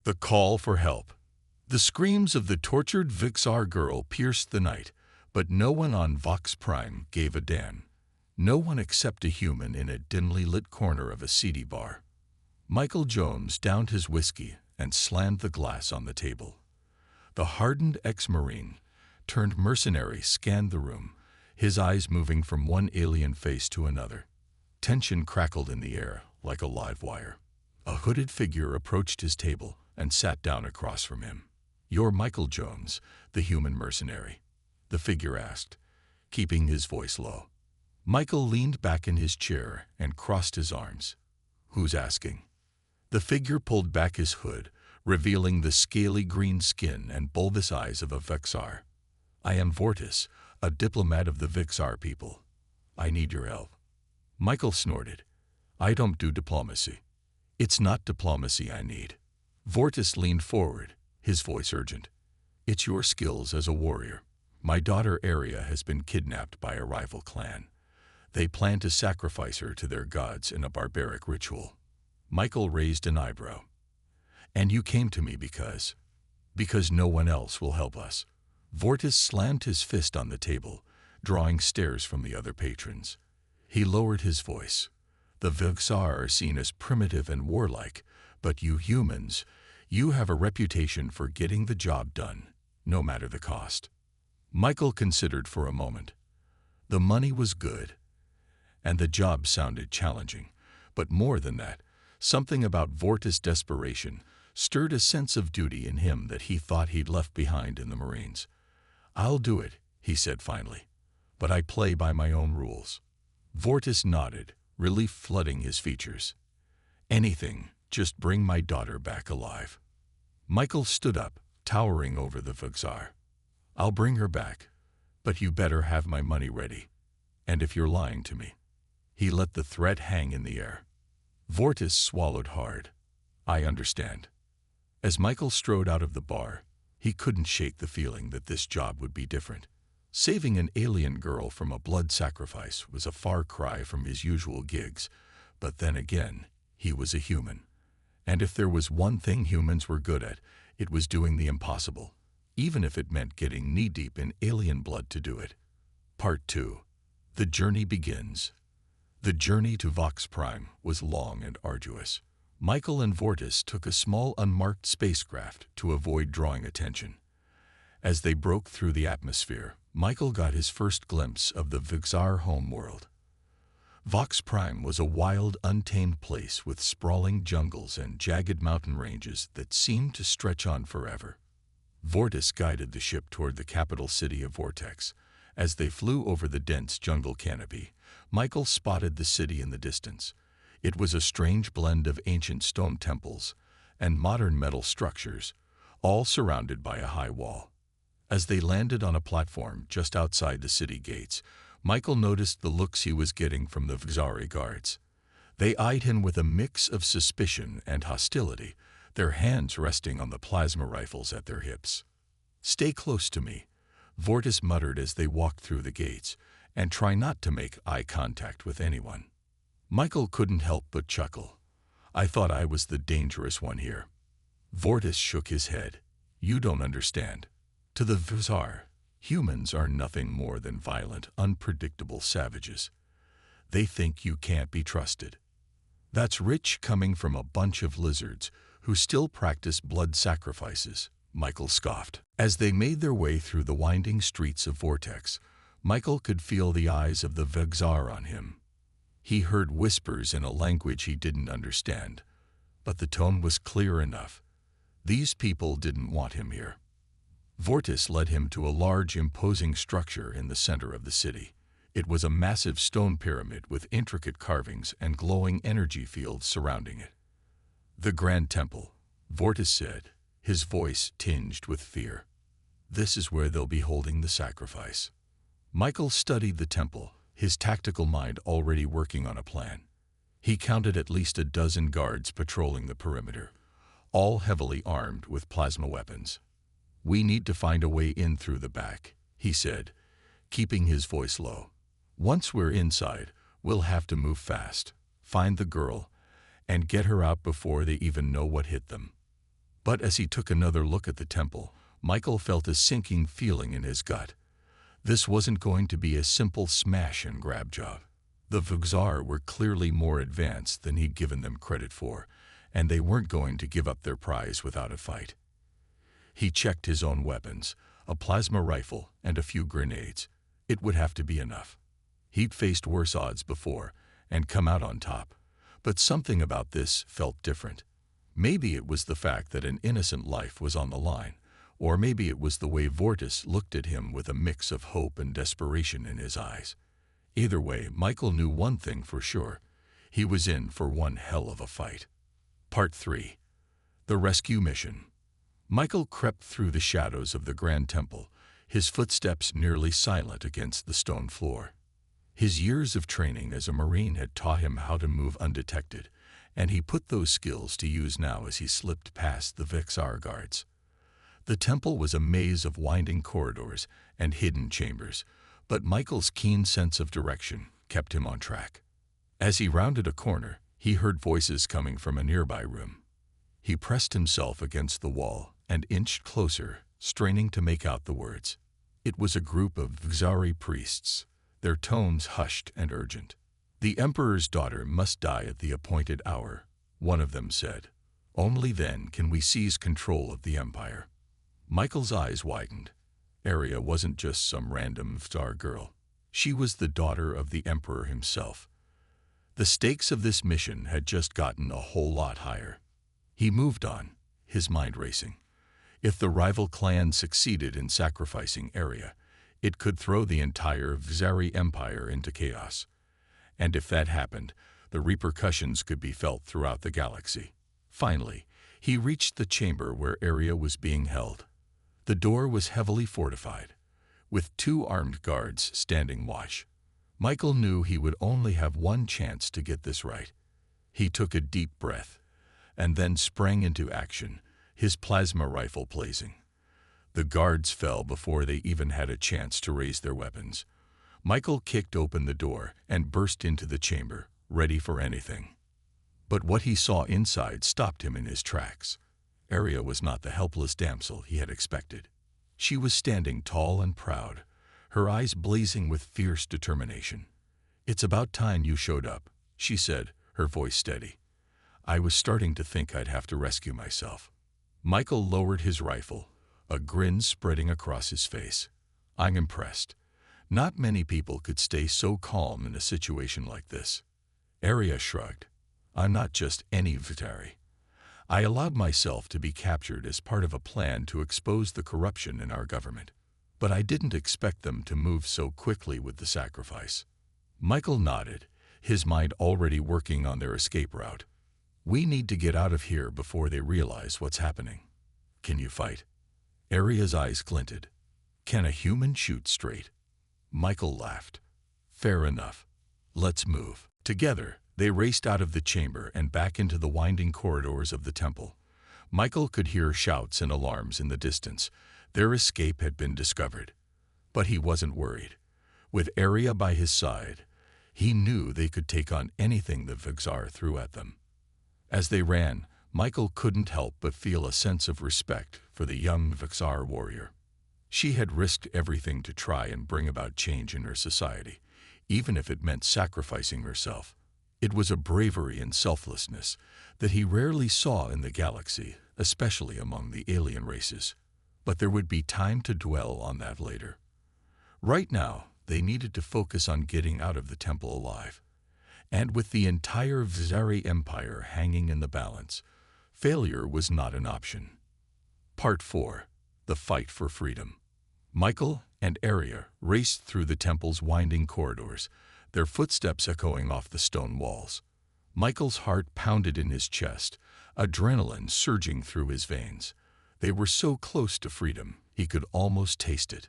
The call for help. The screams of the tortured Vixar girl pierced the night, but no one on Vox Prime gave a damn. No one except a human in a dimly lit corner of a seedy bar. Michael Jones downed his whiskey and slammed the glass on the table. The hardened ex-Marine, turned mercenary, scanned the room, his eyes moving from one alien face to another. Tension crackled in the air like a live wire. A hooded figure approached his table and sat down across from him. "You're Michael Jones, the human mercenary?" the figure asked, keeping his voice low. Michael leaned back in his chair and crossed his arms. "Who's asking?" The figure pulled back his hood, revealing the scaly green skin and bulbous eyes of a Vixar. "I am Vortis, a diplomat of the Vixar people. I need your help." Michael snorted. "I don't do diplomacy." "It's not diplomacy I need." Vortis leaned forward, his voice urgent. "It's your skills as a warrior. My daughter Aria has been kidnapped by a rival clan. They plan to sacrifice her to their gods in a barbaric ritual." Michael raised an eyebrow. "And you came to me because no one else will help us." Vortis slammed his fist on the table, drawing stares from the other patrons. He lowered his voice. "The Vixar are seen as primitive and warlike, but you humans, you have a reputation for getting the job done, no matter the cost." Michael considered for a moment. The money was good, and the job sounded challenging, but more than that, something about Vortis' desperation stirred a sense of duty in him that he thought he'd left behind in the Marines. "I'll do it," he said finally, "but I play by my own rules." Vortis nodded, relief flooding his features. "Anything, just bring my daughter back alive." Michael stood up, towering over the Vixar. "I'll bring her back, but you better have my money ready. And if you're lying to me." He let the threat hang in the air. Vortis swallowed hard. "I understand." As Michael strode out of the bar, he couldn't shake the feeling that this job would be different. Saving an alien girl from a blood sacrifice was a far cry from his usual gigs, but then again, he was a human. And if there was one thing humans were good at, it was doing the impossible, even if it meant getting knee-deep in alien blood to do it. Part 2. The journey begins. The journey to Vox Prime was long and arduous. Michael and Vortis took a small unmarked spacecraft to avoid drawing attention. As they broke through the atmosphere, Michael got his first glimpse of the Vixar homeworld. Vox Prime was a wild, untamed place with sprawling jungles and jagged mountain ranges that seemed to stretch on forever. Vortis guided the ship toward the capital city of Vortex. As they flew over the dense jungle canopy, Michael spotted the city in the distance. It was a strange blend of ancient stone temples and modern metal structures, all surrounded by a high wall. As they landed on a platform just outside the city gates, Michael noticed the looks he was getting from the Vixari guards. They eyed him with a mix of suspicion and hostility, their hands resting on the plasma rifles at their hips. "Stay close to me," Vortis muttered as they walked through the gates, "and try not to make eye contact with anyone." Michael couldn't help but chuckle. "I thought I was the dangerous one here." Vortis shook his head. "You don't understand. To the Vixar, humans are nothing more than violent, unpredictable savages. They think you can't be trusted." "That's rich coming from a bunch of lizards who still practice blood sacrifices," Michael scoffed. As they made their way through the winding streets of Vortex, Michael could feel the eyes of the Vixar on him. He heard whispers in a language he didn't understand, but the tone was clear enough. These people didn't want him here. Vortis led him to a large, imposing structure in the center of the city. It was a massive stone pyramid with intricate carvings and glowing energy fields surrounding it. "The Grand Temple," Vortis said, his voice tinged with fear. "This is where they'll be holding the sacrifice." Michael studied the temple, his tactical mind already working on a plan. He counted at least a dozen guards patrolling the perimeter, all heavily armed with plasma weapons. "We need to find a way in through the back," he said, keeping his voice low. "Once we're inside, we'll have to move fast, find the girl, and get her out before they even know what hit them." But as he took another look at the temple, Michael felt a sinking feeling in his gut. This wasn't going to be a simple smash-and-grab job. The Vuxar were clearly more advanced than he'd given them credit for, and they weren't going to give up their prize without a fight. He checked his own weapons, a plasma rifle and a few grenades. It would have to be enough. He'd faced worse odds before and come out on top, but something about this felt different. Maybe it was the fact that an innocent life was on the line, or maybe it was the way Vortis looked at him with a mix of hope and desperation in his eyes. Either way, Michael knew one thing for sure. He was in for one hell of a fight. Part 3. The Rescue Mission. Michael crept through the shadows of the Grand Temple, his footsteps nearly silent against the stone floor. His years of training as a Marine had taught him how to move undetected, and he put those skills to use now as he slipped past the Vuxar guards. The temple was a maze of winding corridors and hidden chambers, but Michael's keen sense of direction kept him on track. As he rounded a corner, he heard voices coming from a nearby room. He pressed himself against the wall and inched closer, straining to make out the words. It was a group of Vuxari priests, their tones hushed and urgent. "The Emperor's daughter must die at the appointed hour," one of them said. "Only then can we seize control of the Empire." Michael's eyes widened. Arya wasn't just some random Vuxar girl. She was the daughter of the Emperor himself. The stakes of this mission had just gotten a whole lot higher. He moved on, his mind racing. If the rival clan succeeded in sacrificing Arya, it could throw the entire Vuxari Empire into chaos. And if that happened, the repercussions could be felt throughout the galaxy. Finally, he reached the chamber where Arya was being held. The door was heavily fortified, with 2 armed guards standing watch. Michael knew he would only have one chance to get this right. He took a deep breath, and then sprang into action, his plasma rifle blazing. The guards fell before they even had a chance to raise their weapons. Michael kicked open the door and burst into the chamber, ready for anything. But what he saw inside stopped him in his tracks. Arya was not the helpless damsel he had expected. She was standing tall and proud, her eyes blazing with fierce determination. "It's about time you showed up," she said, her voice steady. "I was starting to think I'd have to rescue myself." Michael lowered his rifle, a grin spreading across his face. "I'm impressed. Not many people could stay so calm in a situation like this." Arya shrugged. "I'm not just any Vuxari. I allowed myself to be captured as part of a plan to expose the corruption in our government. But I didn't expect them to move so quickly with the sacrifice." Michael nodded, his mind already working on their escape route. "We need to get out of here before they realize what's happening." "Can you fight?" Arya's eyes glinted. "Can a human shoot straight?" Michael laughed. "Fair enough. Let's move." Together, they raced out of the chamber and back into the winding corridors of the temple. Michael could hear shouts and alarms in the distance. Their escape had been discovered. But he wasn't worried. With Arya by his side, he knew they could take on anything the Vuxar threw at them. As they ran, Michael couldn't help but feel a sense of respect for the young Vuxar warrior. She had risked everything to try and bring about change in her society, even if it meant sacrificing herself. It was a bravery and selflessness that he rarely saw in the galaxy, especially among the alien races. But there would be time to dwell on that later. Right now, they needed to focus on getting out of the temple alive. And with the entire Vuxari Empire hanging in the balance, failure was not an option. Part 4. The Fight for Freedom. Michael and Arya raced through the temple's winding corridors, their footsteps echoing off the stone walls. Michael's heart pounded in his chest, adrenaline surging through his veins. They were so close to freedom, he could almost taste it.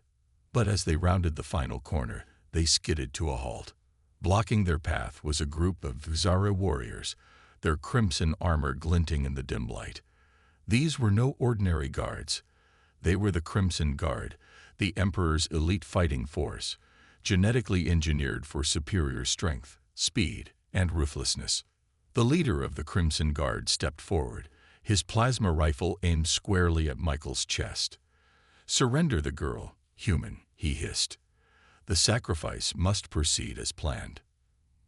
But as they rounded the final corner, they skidded to a halt. Blocking their path was a group of Vuxari warriors, their crimson armor glinting in the dim light. These were no ordinary guards. They were the Crimson Guard, the Emperor's elite fighting force, genetically engineered for superior strength, speed, and ruthlessness. The leader of the Crimson Guard stepped forward, His plasma rifle aimed squarely at Michael's chest. "Surrender the girl, human," he hissed. "The sacrifice must proceed as planned."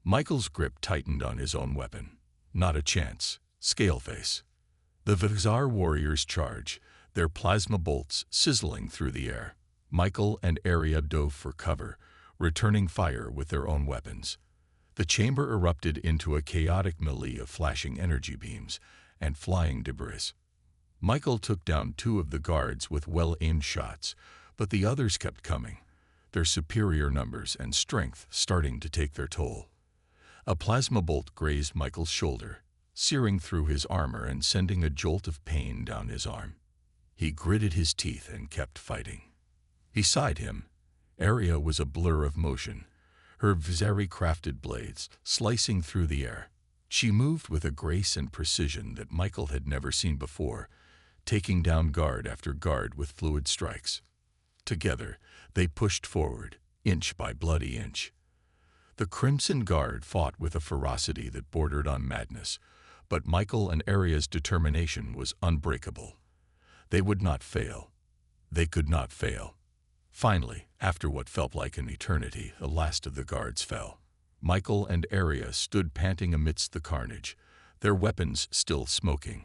Michael's grip tightened on his own weapon. Not a chance. Scaleface. The Vixar warriors charge, their plasma bolts sizzling through the air. Michael and Arya dove for cover, returning fire with their own weapons. The chamber erupted into a chaotic melee of flashing energy beams and flying debris. Michael took down 2 of the guards with well-aimed shots, but the others kept coming, their superior numbers and strength starting to take their toll. A plasma bolt grazed Michael's shoulder, searing through his armor and sending a jolt of pain down his arm. He gritted his teeth and kept fighting. Beside him, Arya was a blur of motion, her Vixari-crafted blades slicing through the air. She moved with a grace and precision that Michael had never seen before, taking down guard after guard with fluid strikes. Together, they pushed forward, inch by bloody inch. The Crimson Guard fought with a ferocity that bordered on madness, but Michael and Arya's determination was unbreakable. They would not fail. They could not fail. Finally, after what felt like an eternity, the last of the guards fell. Michael and Arya stood panting amidst the carnage, their weapons still smoking.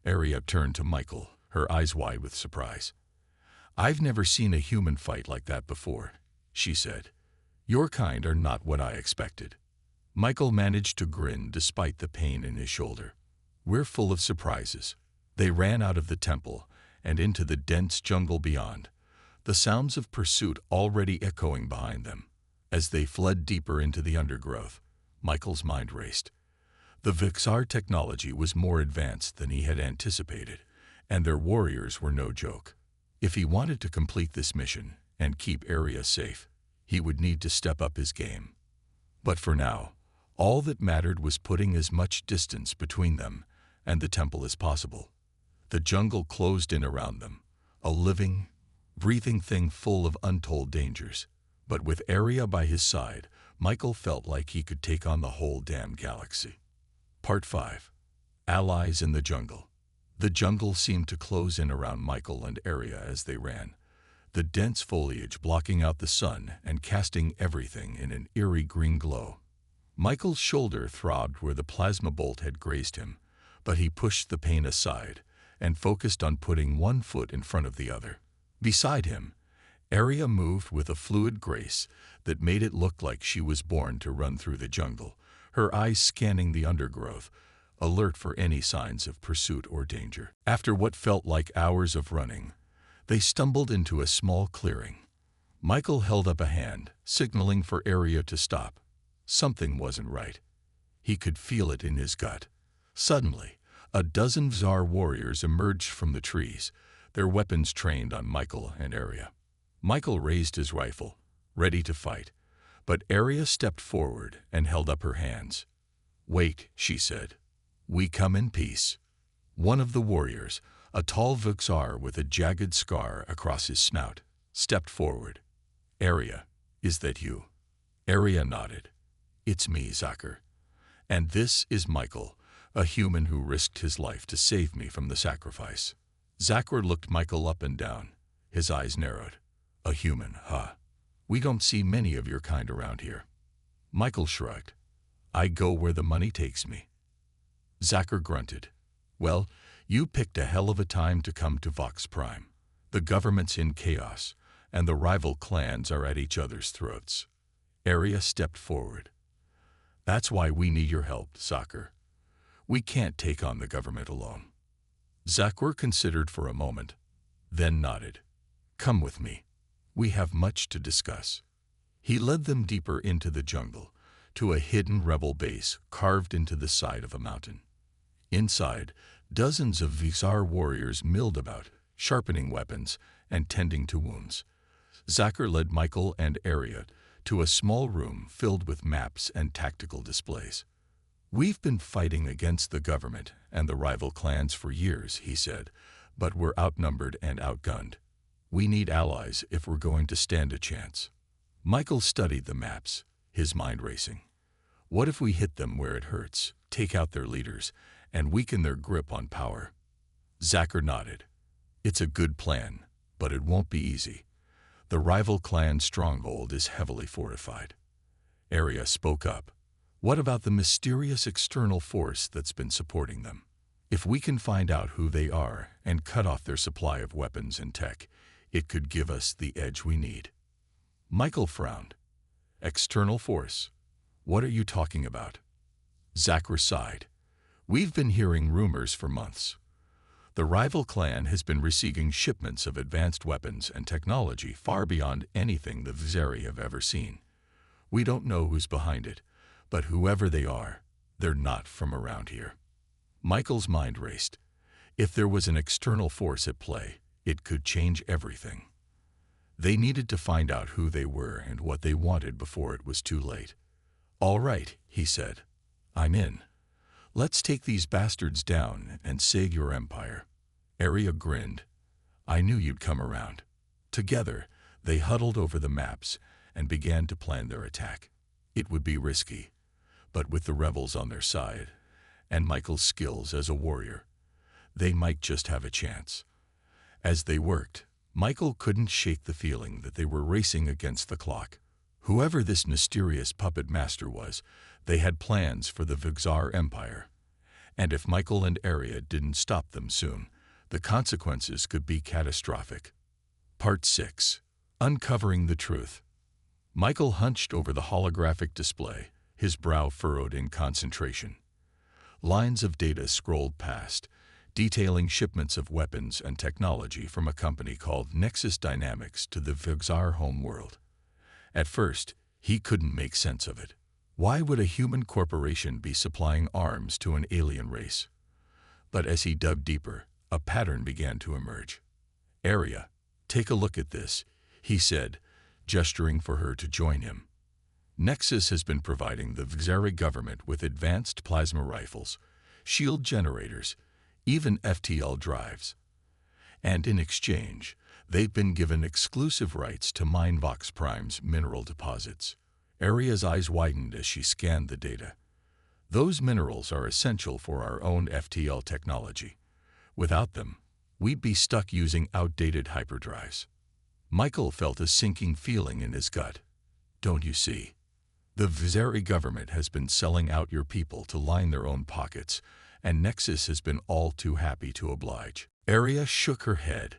Arya turned to Michael, her eyes wide with surprise. "I've never seen a human fight like that before," she said. "Your kind are not what I expected." Michael managed to grin despite the pain in his shoulder. "We're full of surprises." They ran out of the temple and into the dense jungle beyond, the sounds of pursuit already echoing behind them. As they fled deeper into the undergrowth, Michael's mind raced. The Vixar technology was more advanced than he had anticipated, and their warriors were no joke. If he wanted to complete this mission and keep Arya safe, he would need to step up his game. But for now, all that mattered was putting as much distance between them and the temple as possible. The jungle closed in around them, a living, breathing thing full of untold dangers. But with Arya by his side, Michael felt like he could take on the whole damn galaxy. Part 5. Allies in the Jungle. The jungle seemed to close in around Michael and Arya as they ran, the dense foliage blocking out the sun and casting everything in an eerie green glow. Michael's shoulder throbbed where the plasma bolt had grazed him, but he pushed the pain aside and focused on putting one foot in front of the other. Beside him, Arya moved with a fluid grace that made it look like she was born to run through the jungle, her eyes scanning the undergrowth, alert for any signs of pursuit or danger. After what felt like hours of running, they stumbled into a small clearing. Michael held up a hand, signaling for Arya to stop. Something wasn't right. He could feel it in his gut. Suddenly, a dozen Vixar warriors emerged from the trees, their weapons trained on Michael and Arya. Michael raised his rifle, ready to fight, but Arya stepped forward and held up her hands. "Wait," she said. "We come in peace." One of the warriors, a tall Vixar with a jagged scar across his snout, stepped forward. "Arya, is that you?" Arya nodded. "It's me, Zakr. And this is Michael, a human who risked his life to save me from the sacrifice." Zakr looked Michael up and down, his eyes narrowed. "A human, huh? We don't see many of your kind around here." Michael shrugged. "I go where the money takes me." Zakr grunted. "Well, you picked a hell of a time to come to Vox Prime. The government's in chaos, and the rival clans are at each other's throats." Arya stepped forward. "That's why we need your help, Zakr. We can't take on the government alone." Zakr considered for a moment, then nodded. "Come with me. We have much to discuss." He led them deeper into the jungle, to a hidden rebel base carved into the side of a mountain. Inside, dozens of Vixar warriors milled about, sharpening weapons and tending to wounds. Zakr led Michael and Arya to a small room filled with maps and tactical displays. "We've been fighting against the government and the rival clans for years," he said, "but we're outnumbered and outgunned. We need allies if we're going to stand a chance." Michael studied the maps, his mind racing. What if we hit them where it hurts, take out their leaders, and weaken their grip on power? Zacher nodded. It's a good plan, but it won't be easy. The rival clan's stronghold is heavily fortified. Arya spoke up. What about the mysterious external force that's been supporting them? If we can find out who they are and cut off their supply of weapons and tech, it could give us the edge we need. Michael frowned. External force? What are you talking about? Zacher sighed. We've been hearing rumors for months. The rival clan has been receiving shipments of advanced weapons and technology far beyond anything the Vizeri have ever seen. We don't know who's behind it, but whoever they are, they're not from around here. Michael's mind raced. If there was an external force at play, it could change everything. They needed to find out who they were and what they wanted before it was too late. All right, he said. I'm in. Let's take these bastards down and save your empire. Arya grinned. I knew you'd come around. Together, they huddled over the maps and began to plan their attack. It would be risky, but with the rebels on their side, and Michael's skills as a warrior, they might just have a chance. As they worked, Michael couldn't shake the feeling that they were racing against the clock. Whoever this mysterious puppet master was, they had plans for the Vixar Empire. And if Michael and Arya didn't stop them soon, the consequences could be catastrophic. Part 6. Uncovering the Truth. Michael hunched over the holographic display, his brow furrowed in concentration. Lines of data scrolled past, detailing shipments of weapons and technology from a company called Nexus Dynamics to the Vixar homeworld. At first, he couldn't make sense of it. Why would a human corporation be supplying arms to an alien race? But as he dug deeper, a pattern began to emerge. Arya, take a look at this, he said, gesturing for her to join him. Nexus has been providing the Vixari government with advanced plasma rifles, shield generators, even FTL drives. And in exchange, they've been given exclusive rights to mine Vox Prime's mineral deposits. Arya's eyes widened as she scanned the data. Those minerals are essential for our own FTL technology. Without them, we'd be stuck using outdated hyperdrives. Michael felt a sinking feeling in his gut. Don't you see? The Vizeri government has been selling out your people to line their own pockets, and Nexus has been all too happy to oblige. Arya shook her head,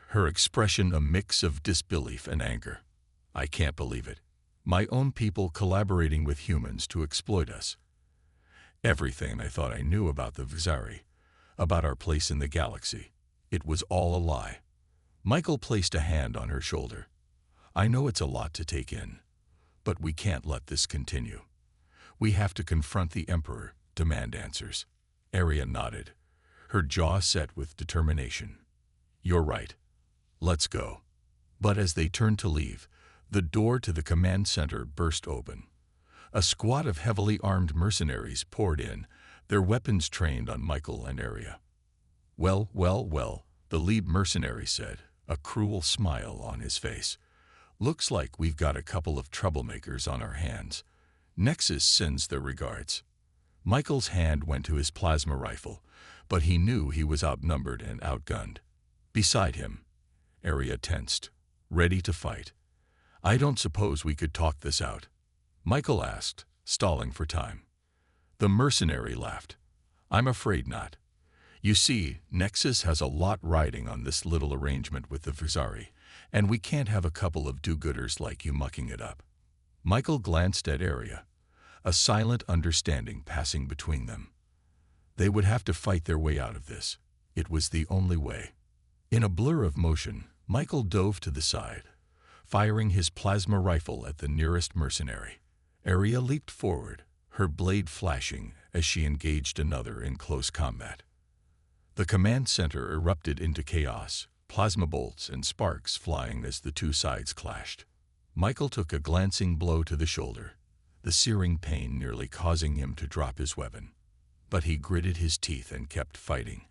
her expression a mix of disbelief and anger. I can't believe it. My own people collaborating with humans to exploit us. Everything I thought I knew about the Vizari, about our place in the galaxy, it was all a lie. Michael placed a hand on her shoulder. I know it's a lot to take in, but we can't let this continue. We have to confront the Emperor, demand answers. Arya nodded, her jaw set with determination. You're right. Let's go. But as they turned to leave, the door to the command center burst open. A squad of heavily armed mercenaries poured in, their weapons trained on Michael and Arya. Well, the lead mercenary said, a cruel smile on his face. Looks like we've got a couple of troublemakers on our hands. Nexus sends their regards. Michael's hand went to his plasma rifle, but he knew he was outnumbered and outgunned. Beside him, Arya tensed, ready to fight. I don't suppose we could talk this out? Michael asked, stalling for time. The mercenary laughed. I'm afraid not. You see, Nexus has a lot riding on this little arrangement with the Vizari, and we can't have a couple of do-gooders like you mucking it up. Michael glanced at Arya, a silent understanding passing between them. They would have to fight their way out of this. It was the only way. In a blur of motion, Michael dove to the side, firing his plasma rifle at the nearest mercenary. Arya leaped forward, her blade flashing as she engaged another in close combat. The command center erupted into chaos, plasma bolts and sparks flying as the two sides clashed. Michael took a glancing blow to the shoulder, the searing pain nearly causing him to drop his weapon. But he gritted his teeth and kept fighting,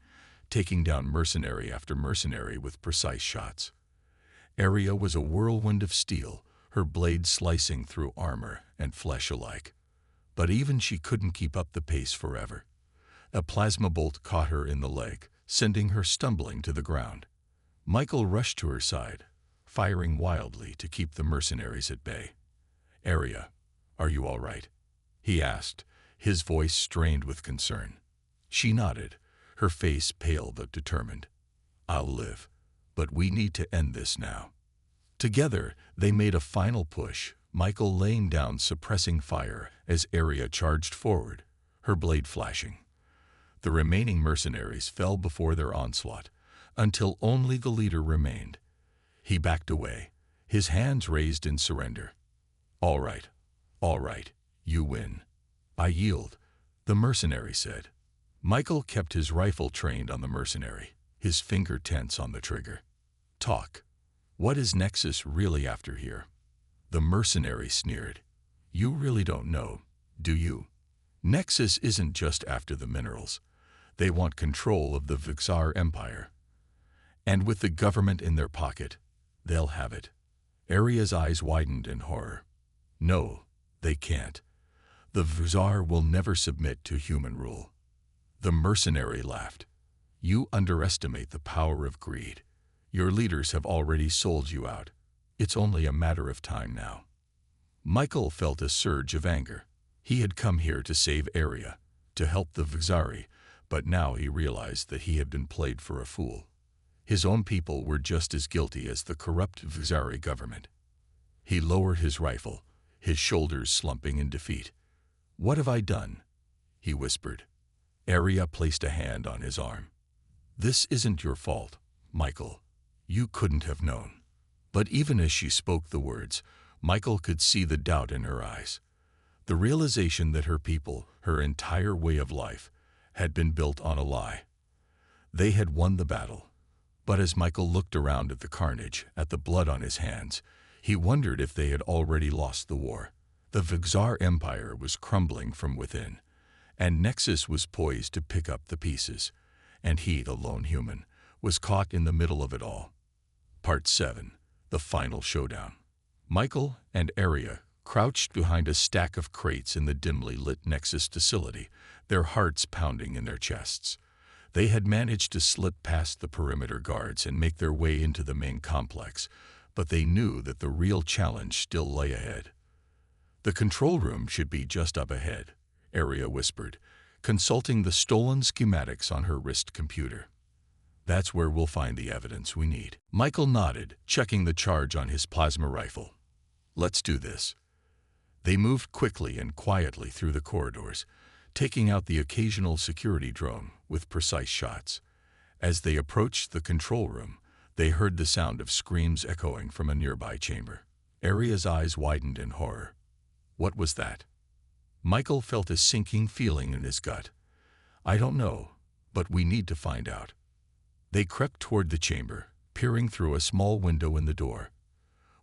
taking down mercenary after mercenary with precise shots. Arya was a whirlwind of steel, her blade slicing through armor and flesh alike. But even she couldn't keep up the pace forever. A plasma bolt caught her in the leg, sending her stumbling to the ground. Michael rushed to her side, firing wildly to keep the mercenaries at bay. "Arya, are you all right?" he asked, his voice strained with concern. She nodded, her face pale but determined. "I'll live, but we need to end this now." Together, they made a final push, Michael laying down suppressing fire as Arya charged forward, her blade flashing. The remaining mercenaries fell before their onslaught, until only the leader remained. He backed away, his hands raised in surrender. All right, you win." "I yield," the mercenary said. Michael kept his rifle trained on the mercenary, his finger tense on the trigger. "Talk. What is Nexus really after here?" The mercenary sneered. "You really don't know, do you? Nexus isn't just after the minerals. They want control of the Vixar Empire. And with the government in their pocket, they'll have it." Arya's eyes widened in horror. "No, they can't. The Vixar will never submit to human rule." The mercenary laughed. "You underestimate the power of greed. Your leaders have already sold you out. It's only a matter of time now." Michael felt a surge of anger. He had come here to save Arya, to help the Vixari, but now he realized that he had been played for a fool. His own people were just as guilty as the corrupt Vixari government. He lowered his rifle, his shoulders slumping in defeat. "What have I done?" he whispered. Arya placed a hand on his arm. "This isn't your fault, Michael. You couldn't have known." But even as she spoke the words, Michael could see the doubt in her eyes. The realization that her people, her entire way of life, had been built on a lie. They had won the battle. But as Michael looked around at the carnage, at the blood on his hands, he wondered if they had already lost the war. The Vixar Empire was crumbling from within, and Nexus was poised to pick up the pieces, and he, the lone human, was caught in the middle of it all. Part 7. The Final Showdown. Michael and Arya crouched behind a stack of crates in the dimly lit Nexus facility, their hearts pounding in their chests. They had managed to slip past the perimeter guards and make their way into the main complex, but they knew that the real challenge still lay ahead. "The control room should be just up ahead," Arya whispered, consulting the stolen schematics on her wrist computer. "That's where we'll find the evidence we need." Michael nodded, checking the charge on his plasma rifle. "Let's do this." They moved quickly and quietly through the corridors, taking out the occasional security drone with precise shots. As they approached the control room, they heard the sound of screams echoing from a nearby chamber. Arya's eyes widened in horror. What was that? Michael felt a sinking feeling in his gut. "I don't know, but we need to find out." They crept toward the chamber, peering through a small window in the door.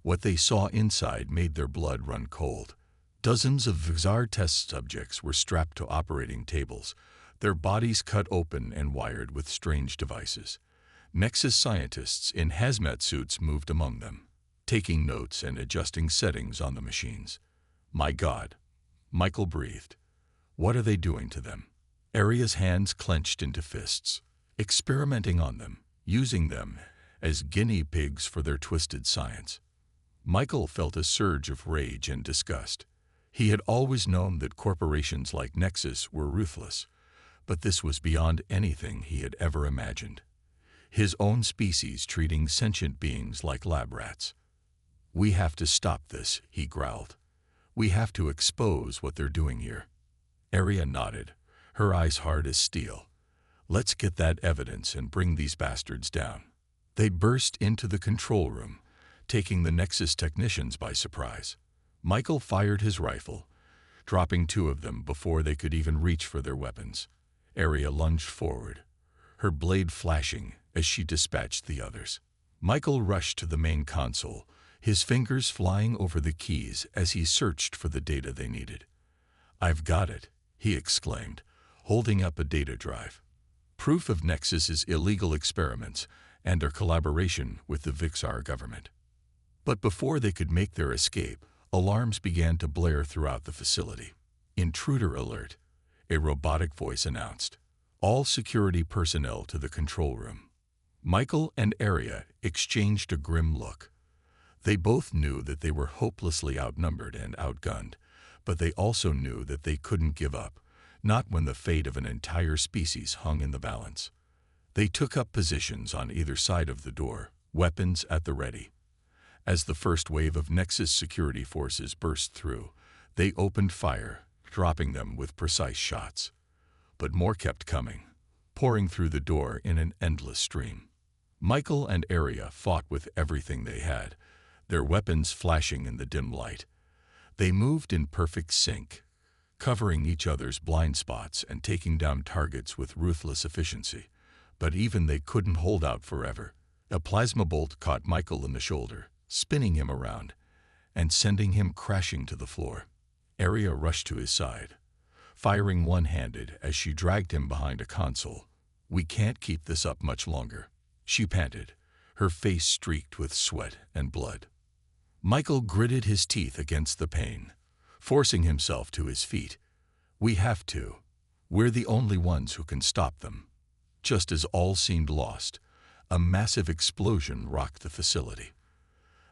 What they saw inside made their blood run cold. Dozens of Vixar test subjects were strapped to operating tables, their bodies cut open and wired with strange devices. Nexus scientists in hazmat suits moved among them, taking notes and adjusting settings on the machines. "My God," Michael breathed. "What are they doing to them?" Arya's hands clenched into fists, experimenting on them, using them as guinea pigs for their twisted science. Michael felt a surge of rage and disgust. He had always known that corporations like Nexus were ruthless, but this was beyond anything he had ever imagined. His own species treating sentient beings like lab rats. "We have to stop this," he growled. "We have to expose what they're doing here." Arya nodded, her eyes hard as steel. "Let's get that evidence and bring these bastards down." They burst into the control room, taking the Nexus technicians by surprise. Michael fired his rifle, dropping 2 of them before they could even reach for their weapons. Arya lunged forward, her blade flashing as she dispatched the others. Michael rushed to the main console, his fingers flying over the keys as he searched for the data they needed. "I've got it," he exclaimed, holding up a data drive. Proof of Nexus's illegal experiments and their collaboration with the Vixar government. But before they could make their escape, alarms began to blare throughout the facility. "Intruder alert," a robotic voice announced. All security personnel to the control room. Michael and Arya exchanged a grim look. They both knew that they were hopelessly outnumbered and outgunned, but they also knew that they couldn't give up, not when the fate of an entire species hung in the balance. They took up positions on either side of the door, weapons at the ready. As the first wave of Nexus security forces burst through, they opened fire, dropping them with precise shots. But more kept coming, pouring through the door in an endless stream. Michael and Arya fought with everything they had, their weapons flashing in the dim light. They moved in perfect sync, covering each other's blind spots and taking down targets with ruthless efficiency. But even they couldn't hold out forever. A plasma bolt caught Michael in the shoulder, spinning him around and sending him crashing to the floor. Arya rushed to his side, firing one-handed as she dragged him behind a console. "We can't keep this up much longer," she panted, her face streaked with sweat and blood. Michael gritted his teeth against the pain, forcing himself to his feet. "We have to. We're the only ones who can stop them." Just as all seemed lost, a massive explosion rocked the facility.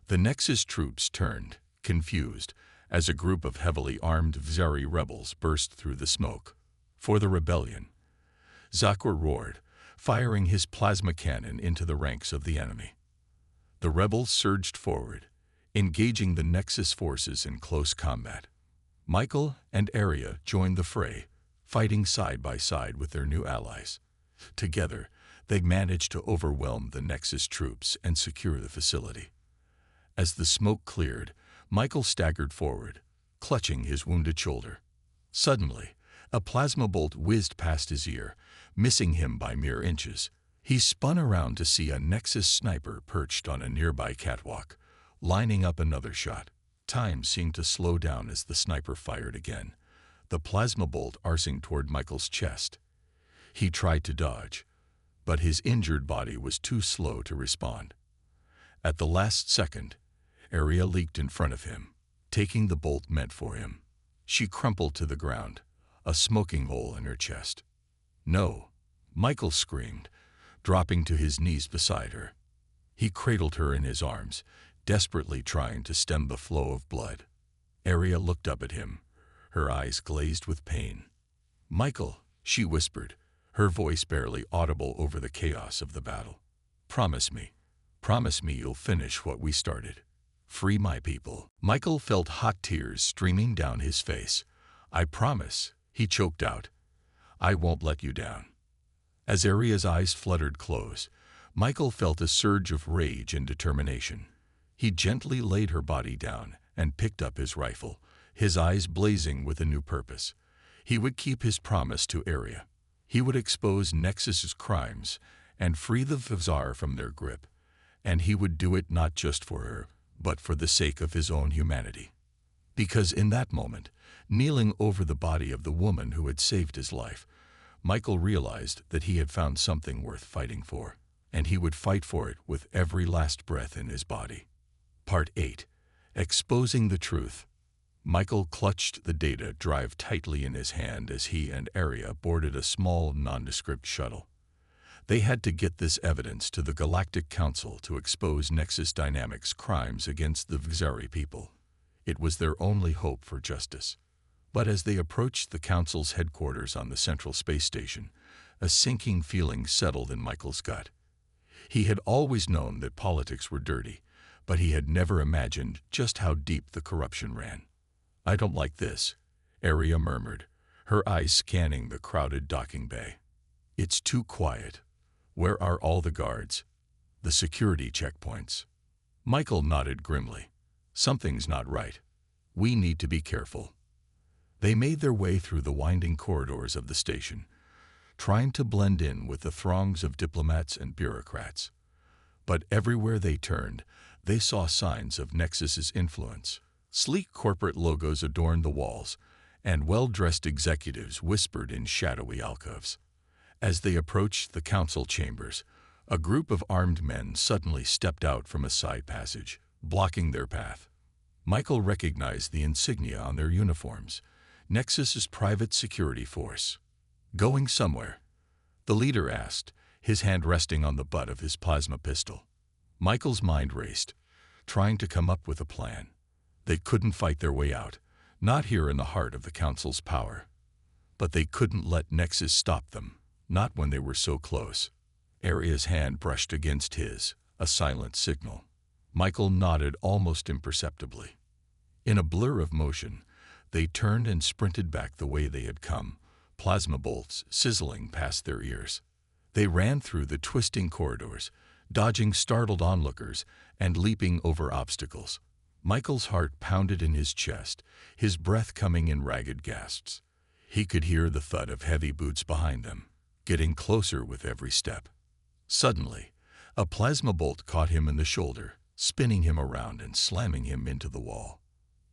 The Nexus troops turned, confused, as a group of heavily armed Vzari rebels burst through the smoke. "For the rebellion!" Zakor roared, firing his plasma cannon into the ranks of the enemy. The rebels surged forward, engaging the Nexus forces in close combat. Michael and Arya joined the fray, fighting side by side with their new allies. Together, they managed to overwhelm the Nexus troops and secure the facility. As the smoke cleared, Michael staggered forward, clutching his wounded shoulder. Suddenly, a plasma bolt whizzed past his ear, missing him by mere inches. He spun around to see a Nexus sniper perched on a nearby catwalk, lining up another shot. Time seemed to slow down as the sniper fired again, the plasma bolt arcing toward Michael's chest. He tried to dodge, but his injured body was too slow to respond. At the last second, Arya leaped in front of him, taking the bolt meant for him. She crumpled to the ground, a smoking hole in her chest. "No!" Michael screamed, dropping to his knees beside her. He cradled her in his arms, desperately trying to stem the flow of blood. Arya looked up at him, her eyes glazed with pain. "Michael," she whispered, her voice barely audible over the chaos of the battle. Promise me you'll finish what we started. Free my people." Michael felt hot tears streaming down his face. "I promise," he choked out. "I won't let you down." As Arya's eyes fluttered close, Michael felt a surge of rage and determination. He gently laid her body down and picked up his rifle, his eyes blazing with a new purpose. He would keep his promise to Arya. He would expose Nexus's crimes and free the Vzar from their grip. And he would do it not just for her, but for the sake of his own humanity. Because in that moment, kneeling over the body of the woman who had saved his life, Michael realized that he had found something worth fighting for, and he would fight for it with every last breath in his body. Part 8. Exposing the Truth. Michael clutched the data drive tightly in his hand as he and Arya boarded a small, nondescript shuttle. They had to get this evidence to the Galactic Council to expose Nexus Dynamics' crimes against the Vzari people. It was their only hope for justice. But as they approached the Council's headquarters on the Central Space Station, a sinking feeling settled in Michael's gut. He had always known that politics were dirty, but he had never imagined just how deep the corruption ran. "I don't like this," Arya murmured, her eyes scanning the crowded docking bay. "It's too quiet. Where are all the guards? The security checkpoints?" Michael nodded grimly. "Something's not right. We need to be careful." They made their way through the winding corridors of the station, trying to blend in with the throngs of diplomats and bureaucrats. But everywhere they turned, they saw signs of Nexus's influence. Sleek corporate logos adorned the walls, and well-dressed executives whispered in shadowy alcoves. As they approached the council chambers, a group of armed men suddenly stepped out from a side passage, blocking their path. Michael recognized the insignia on their uniforms, Nexus's private security force. "Going somewhere?" the leader asked, his hand resting on the butt of his plasma pistol. Michael's mind raced, trying to come up with a plan. They couldn't fight their way out, not here in the heart of the Council's power. But they couldn't let Nexus stop them, not when they were so close. Aria's hand brushed against his, a silent signal. Michael nodded almost imperceptibly. In a blur of motion, they turned and sprinted back the way they had come, plasma bolts sizzling past their ears. They ran through the twisting corridors, dodging startled onlookers and leaping over obstacles. Michael's heart pounded in his chest, his breath coming in ragged gasps. He could hear the thud of heavy boots behind them, getting closer with every step. Suddenly, a plasma bolt caught him in the shoulder, spinning him around and slamming him into the wall.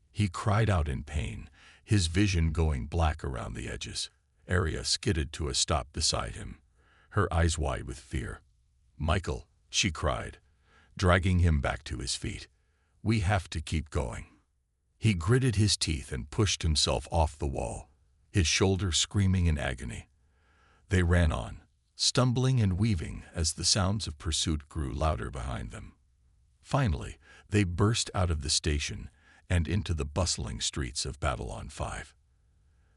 He cried out in pain, his vision going black around the edges. Aria skidded to a stop beside him, her eyes wide with fear. "Michael," she cried, dragging him back to his feet. "We have to keep going." He gritted his teeth and pushed himself off the wall, his shoulder screaming in agony. They ran on, stumbling and weaving as the sounds of pursuit grew louder behind them. Finally, they burst out of the station and into the bustling streets of Babylon 5.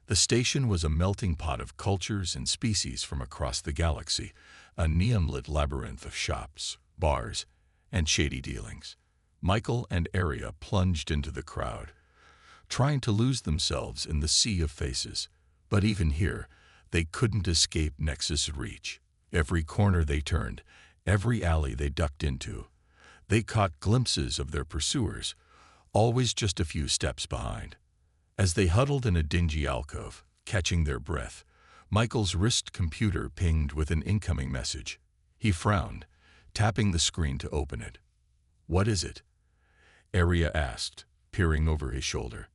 The station was a melting pot of cultures and species from across the galaxy, a neon-lit labyrinth of shops, bars, and shady dealings. Michael and Aria plunged into the crowd, trying to lose themselves in the sea of faces. But even here, they couldn't escape Nexus' reach. Every corner they turned, every alley they ducked into, they caught glimpses of their pursuers, always just a few steps behind. As they huddled in a dingy alcove, catching their breath, Michael's wrist computer pinged with an incoming message. He frowned, tapping the screen to open it. "What is it?" Aria asked, peering over his shoulder.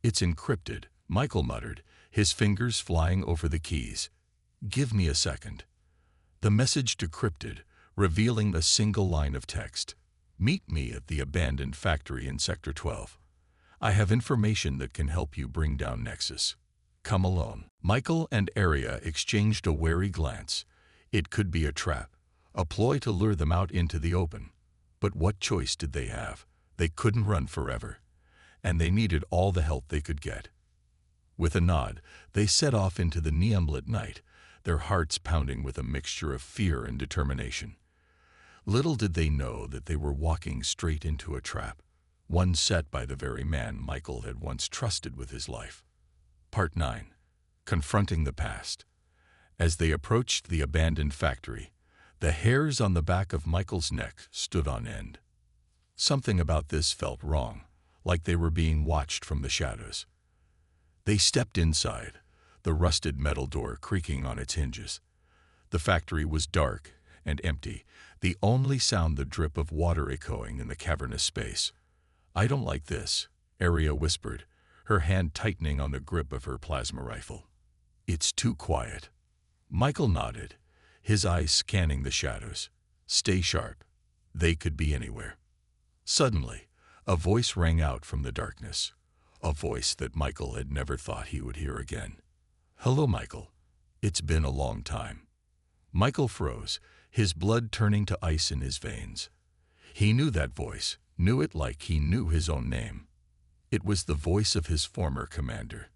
"It's encrypted," Michael muttered, his fingers flying over the keys. "Give me a second." The message decrypted, revealing a single line of text. "Meet me at the abandoned factory in Sector 12. I have information that can help you bring down Nexus. Come alone." Michael and Aria exchanged a wary glance. It could be a trap, a ploy to lure them out into the open. But what choice did they have? They couldn't run forever, and they needed all the help they could get. With a nod, they set off into the neon-lit night, their hearts pounding with a mixture of fear and determination. Little did they know that they were walking straight into a trap, one set by the very man Michael had once trusted with his life. Part 9. Confronting the Past. As they approached the abandoned factory, the hairs on the back of Michael's neck stood on end. Something about this felt wrong, like they were being watched from the shadows. They stepped inside, the rusted metal door creaking on its hinges. The factory was dark and empty, the only sound the drip of water echoing in the cavernous space. "I don't like this," Aria whispered, her hand tightening on the grip of her plasma rifle. "It's too quiet." Michael nodded, his eyes scanning the shadows. "Stay sharp. They could be anywhere." Suddenly, a voice rang out from the darkness, a voice that Michael had never thought he would hear again. "Hello, Michael. It's been a long time." Michael froze, his blood turning to ice in his veins. He knew that voice, knew it like he knew his own name. It was the voice of his former commander,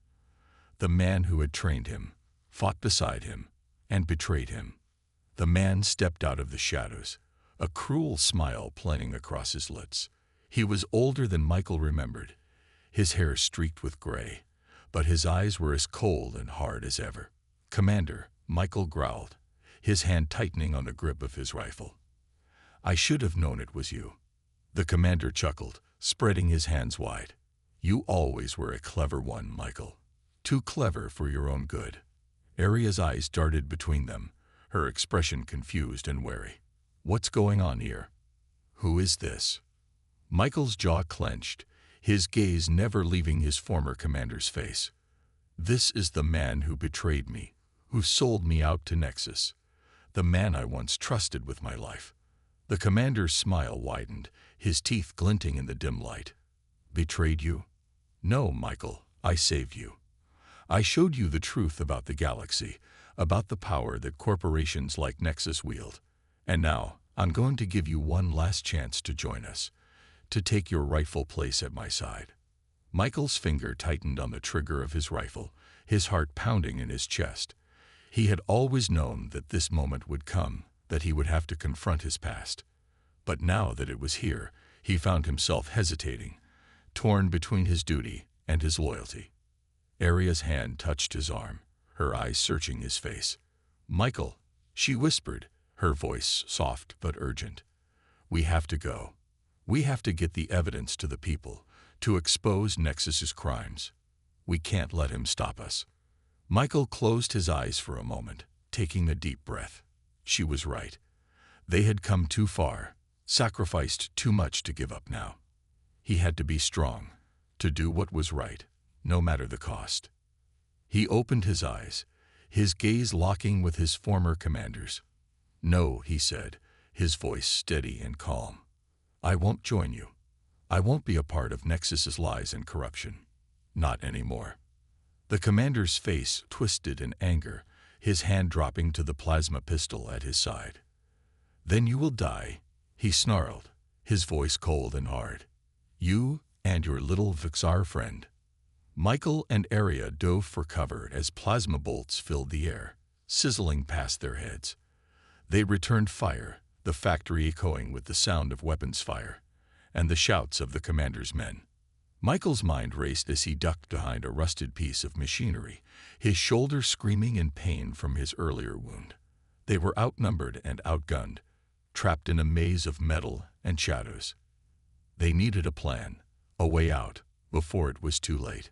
the man who had trained him, fought beside him, and betrayed him. The man stepped out of the shadows, a cruel smile playing across his lips. He was older than Michael remembered, his hair streaked with gray, but his eyes were as cold and hard as ever. "Commander," Michael growled, his hand tightening on the grip of his rifle. "I should have known it was you." The commander chuckled, spreading his hands wide. "You always were a clever one, Michael. Too clever for your own good." Aria's eyes darted between them, her expression confused and wary. "What's going on here? Who is this?" Michael's jaw clenched, his gaze never leaving his former commander's face. "This is the man who betrayed me, who sold me out to Nexus, the man I once trusted with my life." The commander's smile widened, his teeth glinting in the dim light. "Betrayed you?" "No, Michael, I saved you. I showed you the truth about the galaxy. about the power that corporations like Nexus wield. And now, I'm going to give you one last chance to join us, to take your rightful place at my side. Michael's finger tightened on the trigger of his rifle, his heart pounding in his chest. He had always known that this moment would come, that he would have to confront his past. But now that it was here, he found himself hesitating, torn between his duty and his loyalty. Aria's hand touched his arm, her eyes searching his face. "Michael," she whispered, her voice soft but urgent. "We have to go. We have to get the evidence to the people, to expose Nexus's crimes. We can't let him stop us." Michael closed his eyes for a moment, taking a deep breath. She was right. They had come too far, sacrificed too much to give up now. He had to be strong, to do what was right, no matter the cost. He opened his eyes, his gaze locking with his former commander's. "No," he said, his voice steady and calm. "I won't join you. I won't be a part of Nexus's lies and corruption. Not anymore." The commander's face twisted in anger, his hand dropping to the plasma pistol at his side. "Then you will die," he snarled, his voice cold and hard. "You and your little Vixar friend." Michael and Aria dove for cover as plasma bolts filled the air, sizzling past their heads. They returned fire, the factory echoing with the sound of weapons fire, and the shouts of the commander's men. Michael's mind raced as he ducked behind a rusted piece of machinery, his shoulder screaming in pain from his earlier wound. They were outnumbered and outgunned, trapped in a maze of metal and shadows. They needed a plan, a way out, before it was too late.